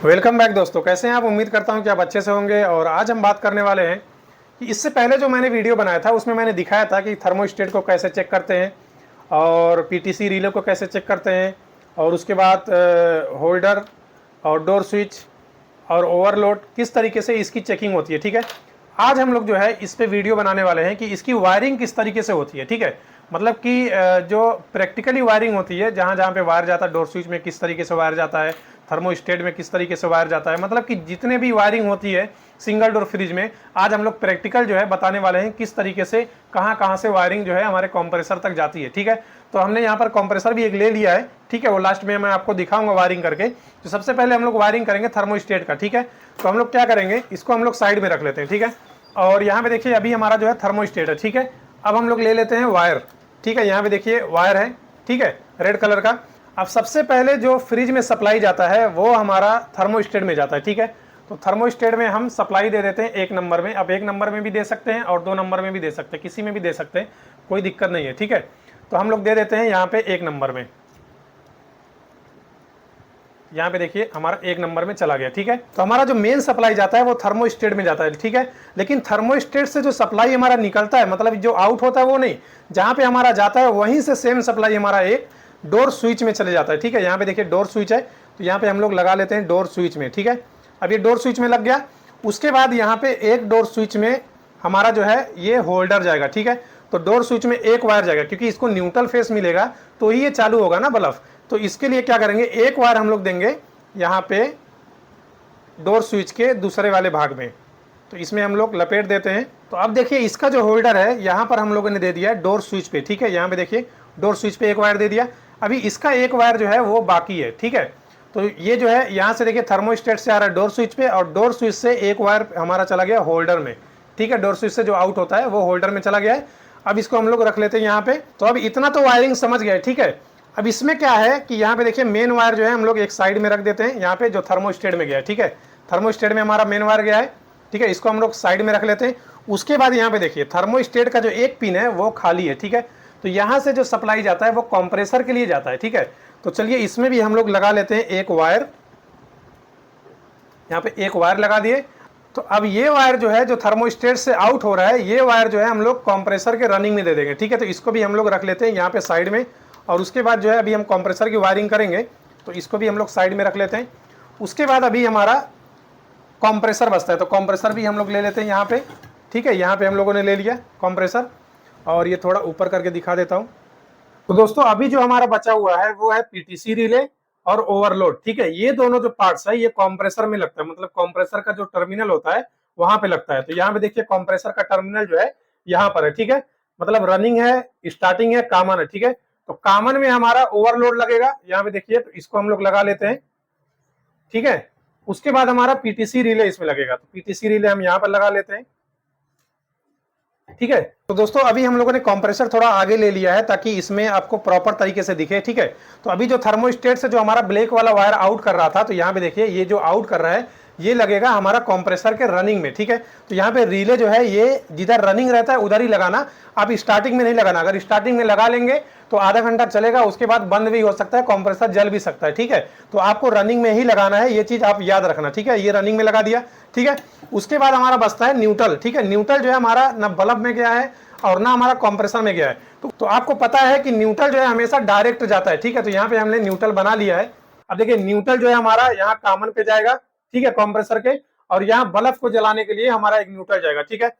Welcome back दोस्तों, कैसे हैं आप। उम्मीद करता हूं कि आप अच्छे से होंगे। और आज हम बात करने वाले हैं कि इससे पहले जो मैंने वीडियो बनाया था उसमें मैंने दिखाया था कि थर्मोस्टेट को कैसे चेक करते हैं और पीटीसी रिले को कैसे चेक करते हैं और उसके बाद होल्डर और डोर स्विच और ओवरलोड किस तरीके से इसकी चेकिंग होती है। ठीक है, आज हम लोग जो है इस पे वीडियो बनाने वाले हैं कि इसकी वायरिंग किस तरीके से होती है। ठीक है, मतलब कि जो प्रैक्टिकली वायरिंग होती है, जहाँ जहाँ पे वायर जाता है, डोर स्विच में किस तरीके से वायर जाता है, थर्मोस्टेट में किस तरीके से वायर जाता है, मतलब कि जितने भी वायरिंग होती है सिंगल डोर फ्रिज में, आज हम लोग प्रैक्टिकल जो है बताने वाले हैं किस तरीके से कहाँ कहाँ से वायरिंग जो है हमारे कंप्रेसर तक जाती है। ठीक है, तो हमने यहाँ पर कंप्रेसर भी एक ले लिया है। ठीक है, वो लास्ट में मैं आपको दिखाऊंगा वायरिंग करके। तो सबसे पहले हम लोग वायरिंग करेंगे थर्मोस्टेट का। ठीक है, तो हम लोग क्या करेंगे, इसको हम लोग साइड में रख लेते हैं। ठीक है, और यहाँ पे देखिए अभी हमारा जो है थर्मोस्टेट है। ठीक है, अब हम लोग ले लेते हैं वायर। ठीक है, यहाँ पे देखिए वायर है। ठीक है, रेड कलर का। अब सबसे पहले जो फ्रिज में सप्लाई जाता है वो हमारा थर्मोस्टेट में जाता है। ठीक है, तो थर्मोस्टेट में हम सप्लाई दे देते हैं 1 नंबर में। अब 1 नंबर में भी दे सकते हैं और 2 नंबर में भी दे सकते हैं, किसी में भी दे सकते हैं, कोई दिक्कत नहीं है। ठीक है, तो हम लोग दे देते हैं यहाँ पे 1 नंबर में। यहाँ पे देखिए हमारा 1 नंबर में चला गया। ठीक है, तो हमारा जो मेन सप्लाई जाता है वो थर्मोस्टेट में जाता है। ठीक है, लेकिन थर्मोस्टेट से जो सप्लाई हमारा निकलता है, मतलब जो आउट होता है वो नहीं, जहाँ पे हमारा जाता है वहीं से सेम सप्लाई हमारा एक डोर स्विच में चले जाता है। ठीक है, यहाँ पे देखिए डोर स्विच है, तो यहाँ पे हम लोग लगा लेते हैं डोर स्विच में। ठीक है, अब ये डोर स्विच में लग गया। उसके बाद यहाँ पे एक डोर स्विच में हमारा जो है ये होल्डर जाएगा। ठीक है, तो डोर स्विच में एक वायर जाएगा, क्योंकि इसको न्यूट्रल फेस मिलेगा तो ही ये चालू होगा ना बल्ब। तो इसके लिए क्या करेंगे, एक वायर हम लोग देंगे यहाँ पे डोर स्विच के दूसरे वाले भाग में, तो इसमें हम लोग लपेट देते हैं। तो अब देखिए इसका जो होल्डर है यहाँ पर हम लोगों ने दे दिया है डोर स्विच पे। ठीक है, यहाँ पे देखिए डोर स्विच पे एक वायर दे दिया। अभी इसका एक वायर जो है वो बाकी है। ठीक है, तो ये जो है यहाँ से देखिए थर्मोस्टेट से आ रहा है डोर स्विच पे, और डोर स्विच से एक वायर हमारा चला गया होल्डर में। ठीक है, डोर स्विच से जो आउट होता है वो होल्डर में चला गया है। अब इसको हम लोग रख लेते हैं यहाँ पे। तो अब इतना तो वायरिंग समझ गए। ठीक है, अब इसमें क्या है कि यहाँ पे देखिए मेन वायर जो है हम लोग एक साइड में रख देते हैं, यहाँ पे जो थर्मोस्टेट में गया है। ठीक है, थर्मोस्टेट में हमारा मेन वायर गया है। ठीक है, इसको हम लोग साइड में रख लेते हैं। उसके बाद यहाँ पे देखिए थर्मोस्टेट का जो एक पिन है वो खाली है। ठीक है, तो यहाँ से जो सप्लाई जाता है वो कंप्रेसर के लिए जाता है। ठीक है, तो चलिए इसमें भी हम लोग लगा लेते हैं एक वायर। यहाँ पे एक वायर लगा दिए। तो अब ये वायर जो है जो थर्मोस्टेट से आउट हो रहा है, ये वायर जो है हम लोग कंप्रेसर के रनिंग में दे देंगे। ठीक है, तो इसको भी हम लोग रख लेते हैं यहाँ पे साइड में। और उसके बाद जो है अभी हम कंप्रेसर की वायरिंग करेंगे, तो इसको भी हम लोग साइड में रख लेते हैं। उसके बाद अभी हमारा कंप्रेसर बचता है, तो कंप्रेसर भी हम लोग ले लेते हैं यहाँ पे। ठीक है, यहाँ पे हम लोगों ने ले लिया कंप्रेसर, और ये थोड़ा ऊपर करके दिखा देता हूँ। तो दोस्तों अभी जो हमारा बचा हुआ है वो है पीटीसी रिले और ओवरलोड। ठीक है, ये दोनों जो पार्ट्स है ये कंप्रेसर में लगता है, मतलब कंप्रेसर का जो टर्मिनल होता है वहां पे लगता है। तो यहाँ पे देखिए कंप्रेसर का टर्मिनल जो है यहाँ पर है। ठीक है, मतलब रनिंग है, स्टार्टिंग है, कॉमन है। ठीक है, तो कॉमन में हमारा ओवरलोड लगेगा, यहाँ पे देखिए, तो इसको हम लोग लगा लेते हैं। ठीक है, उसके बाद हमारा पीटीसी रिले इसमें लगेगा, तो पीटीसी रिले हम यहाँ पर लगा लेते हैं। ठीक है, तो दोस्तों अभी हम लोगों ने कंप्रेसर थोड़ा आगे ले लिया है ताकि इसमें आपको प्रॉपर तरीके से दिखे। ठीक है, तो अभी जो थर्मोस्टेट से जो हमारा ब्लैक वाला वायर आउट कर रहा था, तो यहाँ पे देखिए ये जो आउट कर रहा है ये लगेगा हमारा कंप्रेसर के रनिंग में। ठीक है, तो यहाँ पे रिले जो है ये जिधर रनिंग रहता है उधर ही लगाना, आप स्टार्टिंग में नहीं लगाना। अगर स्टार्टिंग में लगा लेंगे तो आधा घंटा चलेगा, उसके बाद बंद भी हो सकता है, कंप्रेसर जल भी सकता है। ठीक है, तो आपको रनिंग में ही लगाना है, ये चीज आप याद रखना। ठीक है, ये रनिंग में लगा दिया। ठीक है, उसके बाद हमारा बचता है न्यूट्रल। ठीक है, न्यूट्रल जो है हमारा ना बल्ब में गया है और ना हमारा कंप्रेसर में गया है। तो आपको पता है कि न्यूट्रल जो है हमेशा डायरेक्ट जाता है। ठीक है, तो यहाँ पे हमने न्यूट्रल बना लिया है। अब देखिए न्यूट्रल जो है हमारा यहाँ कॉमन पे जाएगा। ठीक है, कंप्रेसर के, और यहाँ बल्ब को जलाने के लिए हमारा एक न्यूट्रल जाएगा। ठीक है,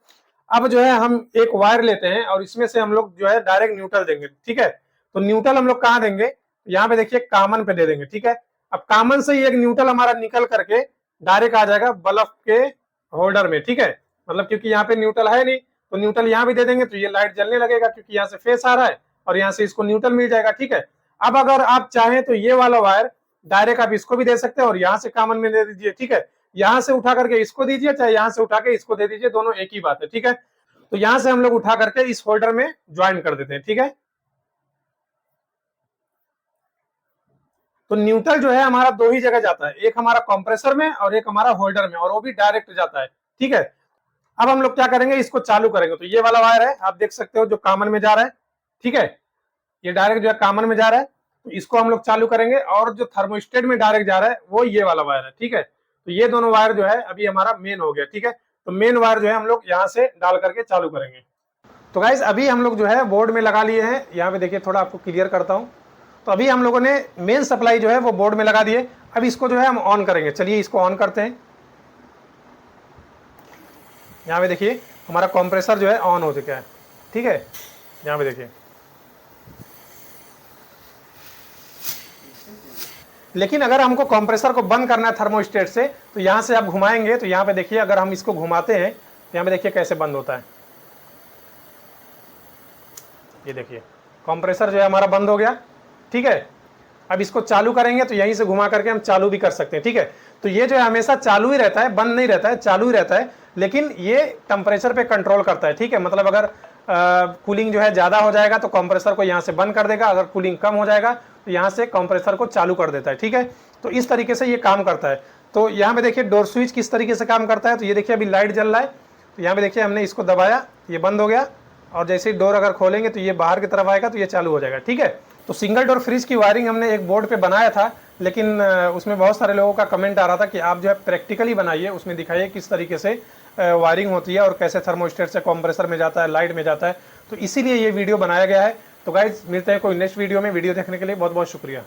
अब जो है हम एक वायर लेते हैं और इसमें से हम लोग जो है डायरेक्ट न्यूट्रल देंगे। ठीक है, तो न्यूट्रल हम लोग कहाँ देंगे, यहाँ पे देखिए कॉमन पे दे देंगे। ठीक है, अब कॉमन से ही एक न्यूट्रल हमारा निकल करके डायरेक्ट आ जाएगा बल्ब के होल्डर में। ठीक है, मतलब क्योंकि यहाँ पे न्यूट्रल है नहीं, तो न्यूट्रल यहाँ भी दे देंगे तो ये लाइट जलने लगेगा, क्योंकि यहाँ से फेस आ रहा है और यहाँ से इसको न्यूट्रल मिल जाएगा। ठीक है, अब अगर आप चाहें तो ये वाला वायर डायरेक्ट आप इसको भी दे सकते हैं और यहाँ से कॉमन में दे दीजिए। ठीक है, यहाँ से उठा करके इसको दीजिए, चाहे यहाँ से उठा के इसको दे दीजिए, दोनों एक ही बात है। ठीक है, तो यहाँ से हम लोग उठा करके इस होल्डर में ज्वाइन कर देते हैं। ठीक है, तो न्यूट्रल जो है हमारा दो ही जगह जाता है, एक हमारा कंप्रेसर में और एक हमारा होल्डर में, और वो भी डायरेक्ट जाता है। ठीक है, अब हम लोग क्या करेंगे, इसको चालू करेंगे। तो ये वाला वायर है, आप देख सकते हो, जो कॉमन में जा रहा है। ठीक है, ये डायरेक्ट जो है कॉमन में जा रहा है, तो इसको हम लोग चालू करेंगे। और जो थर्मोस्टेट में डायरेक्ट जा रहा है वो ये वाला वायर है। ठीक है, तो ये दोनों वायर जो है अभी हमारा मेन हो गया, ठीक है। तो मेन वायर जो है हम लोग यहाँ से डाल करके चालू करेंगे। तो गाइस अभी हम लोग जो है बोर्ड में लगा लिए हैं, यहाँ पे देखिए थोड़ा आपको क्लियर करता हूँ। तो अभी हम लोगों ने मेन सप्लाई जो है वो बोर्ड में लगा दिए। अब इसको जो है हम ऑन करेंगे, चलिए इसको ऑन करते हैं। यहाँ पे देखिए हमारा कंप्रेसर जो है ऑन हो चुका है, ठीक है। यहाँ पे देखिए, लेकिन अगर हमको कंप्रेसर को बंद करना है थर्मोस्टेट से, तो यहाँ से आप घुमाएंगे तो यहाँ पे देखिए अगर हम इसको घुमाते हैं तो यहाँ पे देखिए कैसे बंद होता है। ये देखिए कंप्रेसर जो है हमारा बंद हो गया, ठीक है। अब इसको चालू करेंगे तो यहीं से घुमा करके हम चालू भी कर सकते हैं, ठीक है। तो ये जो है हमेशा चालू ही रहता है, बंद नहीं रहता है, चालू ही रहता है, लेकिन ये टेम्परेचर पे कंट्रोल करता है, ठीक है। मतलब अगर कूलिंग जो है ज़्यादा हो जाएगा तो कंप्रेसर को यहाँ से बंद कर देगा, अगर कूलिंग कम हो जाएगा तो यहाँ से कंप्रेसर को चालू कर देता है, ठीक है। तो इस तरीके से ये काम करता है। तो यहाँ पे देखिए डोर स्विच किस तरीके से काम करता है। तो ये देखिए अभी लाइट जल रहा है, तो यहाँ पे देखिए हमने इसको दबाया, ये बंद हो गया, और जैसे ही डोर अगर खोलेंगे तो ये बाहर की तरफ आएगा तो ये चालू हो जाएगा, ठीक है। तो सिंगल डोर फ्रिज की वायरिंग हमने एक बोर्ड पे बनाया था, लेकिन उसमें बहुत सारे लोगों का कमेंट आ रहा था कि आप जो है प्रैक्टिकली बनाइए, उसमें दिखाइए किस तरीके से वायरिंग होती है और कैसे थर्मोस्टेट से कंप्रेसर में जाता है, लाइट में जाता है। तो इसीलिए ये वीडियो बनाया गया है। तो गाइज मिलते हैं कोई नेक्स्ट वीडियो में। वीडियो देखने के लिए बहुत बहुत शुक्रिया।